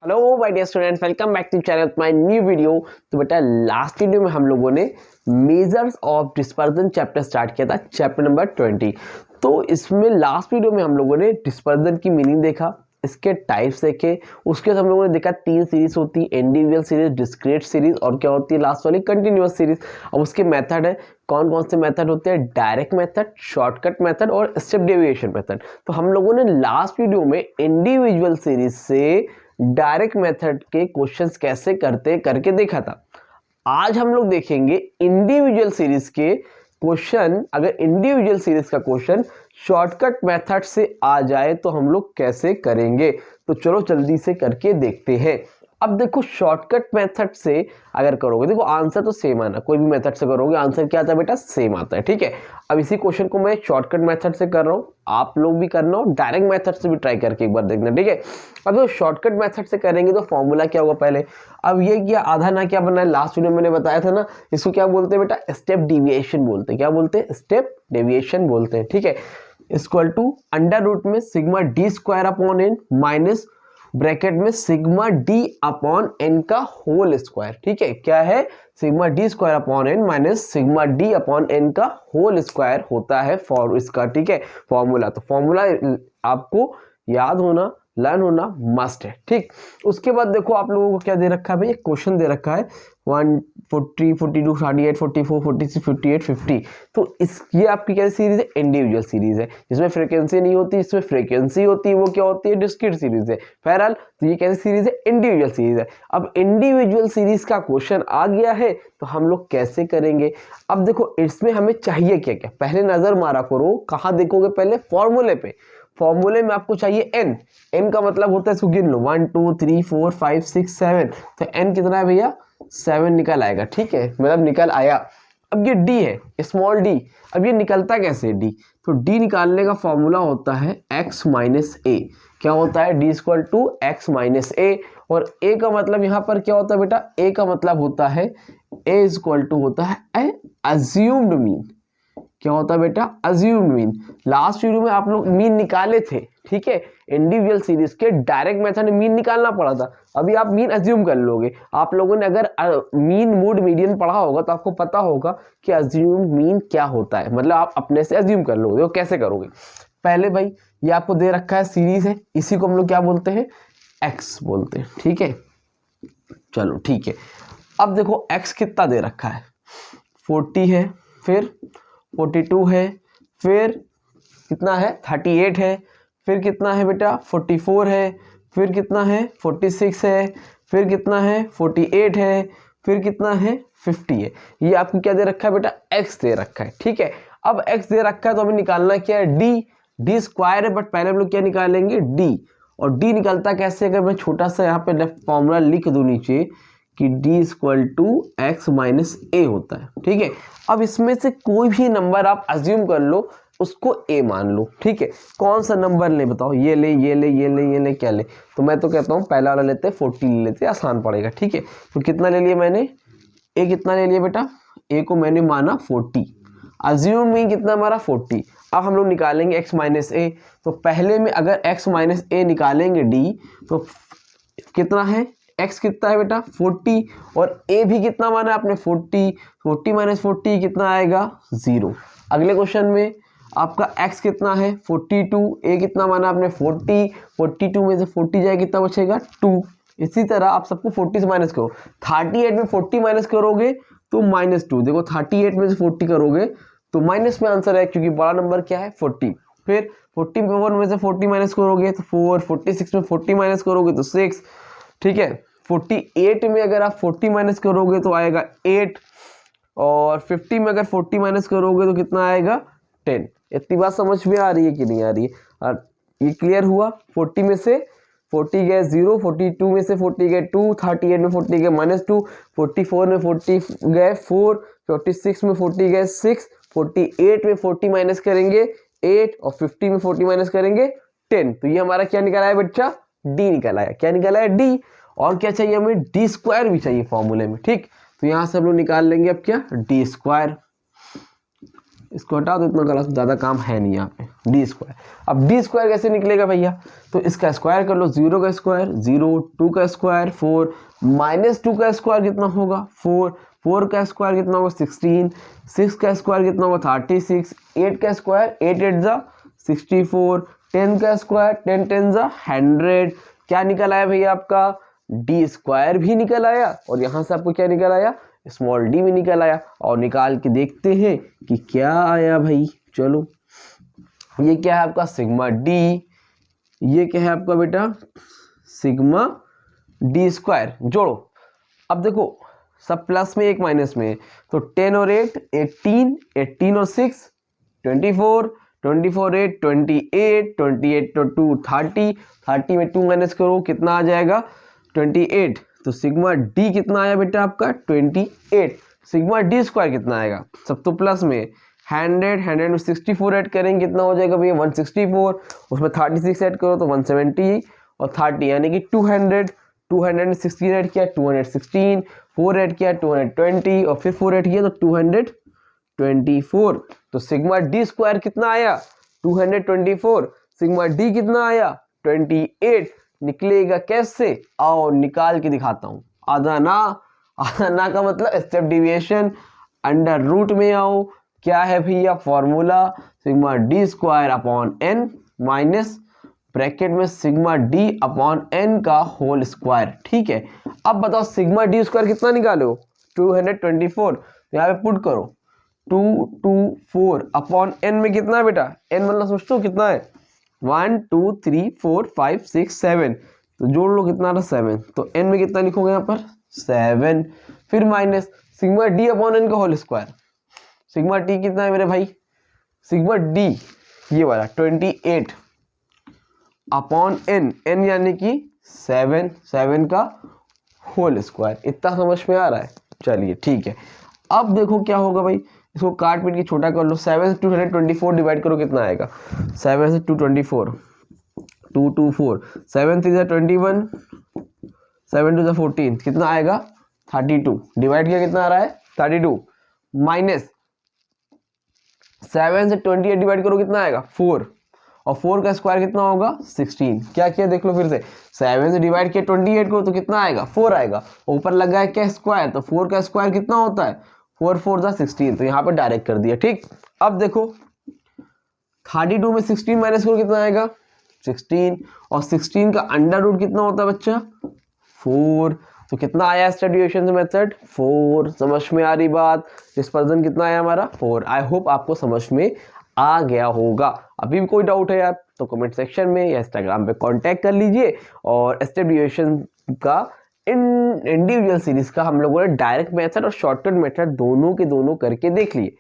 Hello my dear students, welcome back to channel my new video. तो बेटा last video में हम लोगों ने measures of dispersion chapter start किया था, चैप्टर नंबर 20। तो इसमें लास्ट वीडियो में हम लोगों ने डिस्पर्जन की मीनिंग देखा, इसके टाइप्स देखे, उसके बाद हम लोगों ने देखा 3 सीरीज होती है, इंडिविजुअल सीरीज, डिस्क्रीट सीरीज और क्या होती है लास्ट वाली कंटिन्यूअस सीरीज। अब उसके मेथड है, कौन कौन से मेथड होते हैं, डायरेक्ट मेथड, शॉर्टकट मेथड और स्टेप डेविएशन मेथड। तो हम लोगों ने लास्ट वीडियो में इंडिविजुअल सीरीज से डायरेक्ट मेथड के क्वेश्चंस कैसे करते करके देखा था। आज हम लोग देखेंगे इंडिविजुअल सीरीज के क्वेश्चन। अगर इंडिविजुअल सीरीज का क्वेश्चन शॉर्टकट मेथड से आ जाए तो हम लोग कैसे करेंगे। तो चलो जल्दी से करके देखते हैं। अब देखो शॉर्टकट मेथड से अगर करोगे, देखो आंसर तो सेम आना, कोई भी मेथड से करोगे आंसर क्या आता है बेटा, सेम आता है। ठीक है, अब इसी क्वेश्चन को मैं शॉर्टकट मेथड से कर रहा हूँ, आप लोग भी करना हो, डायरेक्ट मेथड से भी ट्राई करके एक बार देखना। ठीक है, अब तो शॉर्टकट मेथड से करेंगे तो फॉर्मूला क्या होगा पहले। अब ये क्या आधा ना क्या बना है, लास्ट वीडियो में मैंने बताया था ना, इसको क्या बोलते हैं बेटा, स्टेप डेविएशन बोलते हैं। क्या बोलते हैं, स्टेप डेविएशन बोलते हैं। ठीक है, इक्वल टू अंडर रूट में sigma d square upon n minus bracket में सिग्मा डी अपॉन एन का होल स्क्वायर। ठीक है, क्या है, sigma d square upon n minus sigma d upon n का होल स्क्वायर होता है फॉर इसका। ठीक है, फॉर्मूला, तो फॉर्मूला आपको याद होना, लर्न होना मस्ट है। ठीक, उसके बाद देखो आप लोगों को क्या दे रखा है भाई, एक क्वेश्चन दे रखा है 140, 42, 48, 44, 46, 58, 50। तो इस ये आपकी क्या सीरीज है, इंडिविजुअल सीरीज है, जिसमें फ्रीक्वेंसी नहीं होती, इसमें फ्रीक्वेंसी होती है, वो क्या होती है, डिस्क्रीट सीरीज है। बहरहाल तो ये कैसी सीरीज है, इंडिविजुअल सीरीज है। अब इंडिविजुअल सीरीज का क्वेश्चन आ गया है तो हम लोग कैसे करेंगे। अब देखो इसमें हमें चाहिए क्या क्या, पहले नजर मारा करो, कहाँ देखोगे, पहले फॉर्मूले पे। फॉर्मूले में आपको चाहिए n, n का मतलब होता है, इसको गिन लो 1 2 3 4 5 6 7। तो n कितना है भैया, 7 निकल आएगा। ठीक है, मतलब निकल आया। अब ये d है, स्मॉल d। अब ये निकलता कैसे d, तो d निकालने का फॉर्मूला होता है x माइनस ए। क्या होता है, d equal to x minus a. और a का मतलब यहाँ पर क्या होता है बेटा, a का मतलब होता है a इक्वल टू होता है अज्यूम्ड मीन। क्या होता है बेटा, अज्यूम्ड मीन। लास्ट वीडियो में आप लोग मीन निकाले थे। ठीक है, इंडिविजुअल सीरीज के डायरेक्ट मेथड में मीन निकालना पड़ा था, अभी आप मीन अज्यूम कर लोगे। आप लोगों ने अगर मीन मोड मीडियन पढ़ा होगा तो आपको पता होगा कि अज्यूम मीन क्या होता है, मतलब आप अपने से अज्यूम कर लोगे। वो कैसे करोगे, पहले भाई ये आपको दे रखा है सीरीज है, इसी को हम लोग क्या बोलते हैं, एक्स बोलते हैं। ठीक है, चलो ठीक है। अब देखो एक्स कितना दे रखा है, 40 है, फिर 42 है, फिर कितना है 38 है, फिर कितना है बेटा 44 है, फिर कितना है 46 है, फिर कितना है 48 है, फिर कितना है 50 है। ये आपको क्या दे रखा है बेटा, x दे रखा है। ठीक है, अब x दे रखा है तो हमें निकालना क्या है, d स्क्वायर है, बट पहले हम लोग क्या निकालेंगे, d। और d निकलता कैसे, अगर मैं छोटा सा यहाँ पे फॉर्मूला लिख दूं नीचे कि d equal to x minus a होता है। ठीक है, अब इसमें से कोई भी नंबर आप अज्यूम कर लो, उसको a मान लो। ठीक है, कौन सा नंबर ले बताओ, ये ले, ये ले, ये ले, ये ले, क्या ले। तो मैं तो कहता हूँ पहला वाला लेते हैं, 40 ले लेते हैं, आसान पड़ेगा। ठीक है, तो कितना ले लिया मैंने, a कितना ले लिया बेटा, a को मैंने माना 40, अज्यूम में कितना हमारा 40। अब हम लोग निकालेंगे x माइनस ए। तो पहले में अगर x माइनस ए निकालेंगे d, तो कितना है, x कितना है बेटा 40, और a भी कितना माना है आपने 40, 40 माइनस 40 कितना आएगा 0। अगले क्वेश्चन में आपका x कितना है 42, a कितना माना आपने 40, 42 में से 40 जाए कितना बचेगा 2। इसी तरह आप सबको 40 से माइनस करो, 38 में 40 माइनस करोगे तो -2। देखो 38 में से 40 करोगे तो माइनस में आंसर है, क्योंकि बड़ा नंबर क्या है 40। फिर 44 में से 40 माइनस करोगे तो 4, 46 में 40 माइनस करोगे तो 6। ठीक है, 48 में अगर आप 40 माइनस करोगे तो आएगा 8, और 50 में अगर 40 माइनस करोगे तो कितना आएगा 10। इतनी बात समझ में आ रही है कि नहीं आ रही है, और ये क्लियर हुआ। 40 में से 40 गए 0, 42 में से 40 गए 2, 38 में 40 गए -2, 44 में 40 गए 4, 46 में 40 गए 6, 48 में 40 माइनस करेंगे 8, और 50 में 40 माइनस करेंगे 10। तो ये हमारा क्या निकल आया बच्चा, डी निकल आया। क्या निकल आया, डी। और क्या चाहिए हमें, डी स्क्वायर भी चाहिए फॉर्मूले में। ठीक, तो यहां से हम लोग निकाल लेंगे अब क्या, डी स्क्वायर इसको हटा दो, इतना ज़्यादा काम है नहीं यहाँ पे। डी स्क्वायर, अब डी स्क्वायर कैसे निकलेगा भैया, तो इसका स्क्वायर कर लो, 0 का स्क्वायर 0, 2 का स्क्वायर 4, -2 का स्क्वायर कितना होगा 4, 4 का स्क्वायर कितना होगा 16, 6 का स्क्वायर कितना होगा 36, 8 का स्क्वायर 8 8 जा 64, 10 का स्क्वायर 10 10 जा 100। क्या निकल आया भैया आपका, डी स्क्वायर भी निकल आया, और यहाँ से आपको क्या निकल आया, स्मॉल डी भी निकल आया। और निकाल के देखते हैं कि क्या आया भाई। चलो, ये क्या है आपका सिग्मा डी, ये क्या है आपका बेटा सिग्मा डी स्क्वायर। जोड़ो, अब देखो सब प्लस में एक माइनस में, तो 10 और 8 18, 18 और 6 24, 24 8 28, 28 और 2 30, 30 में 2 माइनस करो कितना आ जाएगा 28। तो सिग्मा डी कितना आया बेटा आपका 28। सिग्मा डी स्क्वायर कितना आएगा, सब तो प्लस में 100 में 64 ऐड करेंगे कितना हो जाएगा भैया 164, उसमें 36 ऐड करो तो 170 और 30 यानी कि 200, 200 में 16 ऐड किया 216, 4 ऐड किया 220 और फिर 4 ऐड किया तो 224। तो सिग्मा डी स्क्वायर कितना आया 224, सिग्मा डी कितना आया 28। निकलेगा कैसे, आओ निकाल के दिखाता हूँ। आधा ना का मतलब स्टेप डिविएशन, अंडर रूट में आओ, क्या है भैया formula sigma d square upon n minus bracket में सिग्मा डी अपॉन एन का होल स्क्वायर। ठीक है, अब बताओ सिग्मा डी स्क्वायर कितना निकालो 224, यहाँ पे पुट करो 224 अपॉन एन में कितना है बेटा, एन मतलब सोचो कितना है 1 2 3 4 5 6 7, तो जोड़ लो कितना रहा 7, तो एन में कितना लिखोगे यहाँ पर 7, फिर minus sigma d upon n का होल स्क्वायर। सिग्मा टी कितना है मेरे भाई, सिग्मा डी ये वाला 28 अपॉन एन, एन यानी कि 7, 7 का होल स्क्वायर। इतना समझ में आ रहा है, चलिए ठीक है। अब देखो क्या होगा भाई, इसको काट पीट के छोटा कर लो, 7 से 224 डिवाइड करो कितना आएगा, 7 से 224 224, 7 3 जा 21, 7 2 जा 14 कितना आएगा 32, डिवाइड किया कितना आ रहा है 32, माइनस 7 से 28 डिवाइड करो कितना आएगा 4, और 4 का स्क्वायर कितना होगा 16। क्या किया देख लो फिर से, 7 से डिवाइड किया 28 को तो कितना आएगा 4 आएगा, ऊपर लगा है क्या स्क्वायर, तो 4 का स्क्वायर कितना होता है 4 4 जा 16, तो यहाँ पर डायरेक्ट कर दिया। ठीक, अब देखो 32 में 16 माइनस करो कितना आएगा 16, और 16 का अंडर रूट कितना होता है बच्चा 4, तो कितना आया स्टैटिस्टिक्स मेथड 4। समझ में आ रही बात, डिस्पर्जन कितना आया हमारा 4। आई होप आपको समझ में आ गया होगा। अभी भी कोई डाउट है यार तो कमेंट सेक्शन में या इंस्टाग्राम पे कांटेक्ट कर लीजिए। और स्टेप डिविएशन का इंडिविजुअल सीरीज का हम लोगों ने डायरेक्ट मेथड और शॉर्टकट मेथड दोनों के दोनों करके देख लिए।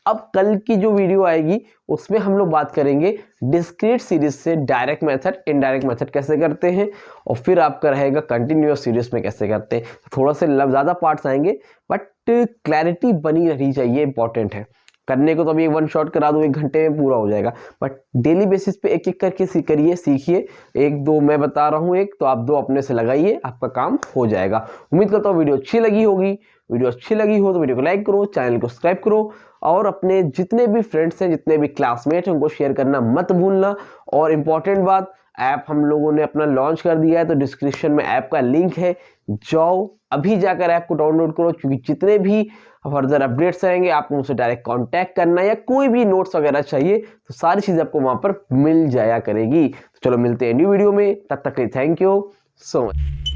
अब कल की जो वीडियो आएगी उसमें हम लोग बात करेंगे डिस्क्रीट सीरीज से डायरेक्ट मेथड इनडायरेक्ट मेथड कैसे करते हैं, और फिर आपका रहेगा कंटिन्यूअस सीरीज में कैसे करते हैं। थोड़ा से ज़्यादा पार्ट्स आएंगे बट क्लैरिटी बनी रहनी चाहिए, इंपॉर्टेंट है। करने को तो अभी वन शॉट करा दो 1 घंटे में पूरा हो जाएगा, बट डेली बेसिस पे एक एक करके करिए, सीखिए। 1-2 मैं बता रहा हूँ, एक तो आप 2 अपने से लगाइए, आपका काम हो जाएगा। उम्मीद करता हूँ वीडियो अच्छी लगी होगी। वीडियो अच्छी लगी हो तो वीडियो को लाइक करो, चैनल को सब्सक्राइब करो, और अपने जितने भी फ्रेंड्स हैं, जितने भी क्लासमेट हैं, उनको शेयर करना मत भूलना। और इम्पॉर्टेंट बात, ऐप हम लोगों ने अपना लॉन्च कर दिया है, तो डिस्क्रिप्शन में ऐप का लिंक है, जाओ अभी जाकर ऐप को डाउनलोड करो, क्योंकि जितने भी फर्दर अपडेट्स आएंगे आपको मुझसे डायरेक्ट कांटेक्ट करना, या कोई भी नोट्स वगैरह चाहिए तो सारी चीज़ें आपको वहाँ पर मिल जाया करेगी। तो चलो मिलते हैं न्यू वीडियो में, तब तक के लिए थैंक यू सो मच।